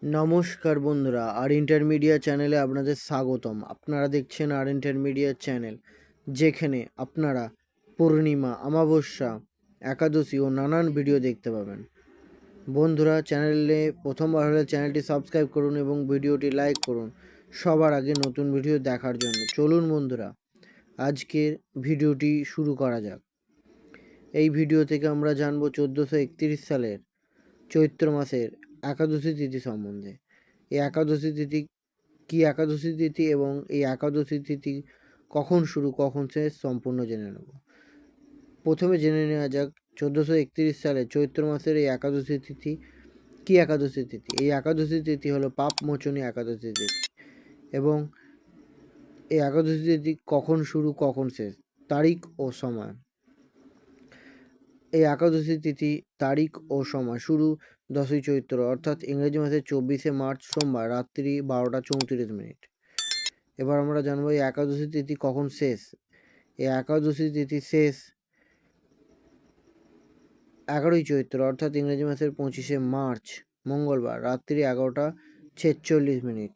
নমস্কার বন্ধুরা, আর ইন্টারমিডিয়া চ্যানেলে আপনাদের স্বাগতম। আপনারা দেখছেন আর ইন্টারমিডিয়া চ্যানেল, যেখানে আপনারা পূর্ণিমা, অমাবস্যা, একাদশী ও নানান ভিডিও দেখতে পাবেন। বন্ধুরা, চ্যানেলে প্রথমবার হলে চ্যানেলটি সাবস্ক্রাইব করুন এবং ভিডিওটি লাইক করুন সবার আগে নতুন ভিডিও দেখার জন্য। চলুন বন্ধুরা, আজকের ভিডিওটি শুরু করা যাক। এই ভিডিও থেকে আমরা জানব 1431 সালের চৈত্র মাসের একাদশী তিথি সম্বন্ধে। এই একাদশী তিথি কি একাদশী তিথি এবং এই একাদশী তিথি কখন শুরু কখন শেষ সম্পূর্ণ জেনে নেব। প্রথমে জেনে নেওয়া যাক 1431 সালে চৈত্র মাসের এই একাদশী তিথি কি একাদশী তিথি। এই একাদশী তিথি হলো পাপ মোচনী একাদশী তিথি। এবং এই একাদশী তিথি কখন শুরু কখন শেষ, তারিখ ও সময়। এই একাদশী তিথি তারিখ ও সময়: শুরু 10ই চৈত্র অর্থাৎ ইংরেজি মাসের 24শে মার্চ সোমবার রাত্রি 12টা 34 মিনিট। এবার আমরা জানবো এই একাদশী তিথি কখন শেষ। এই একাদশী তিথি শেষ 11ই চৈত্র অর্থাৎ ইংরেজি মাসের 25শে মার্চ মঙ্গলবার রাত্রি 11টা 46 মিনিট।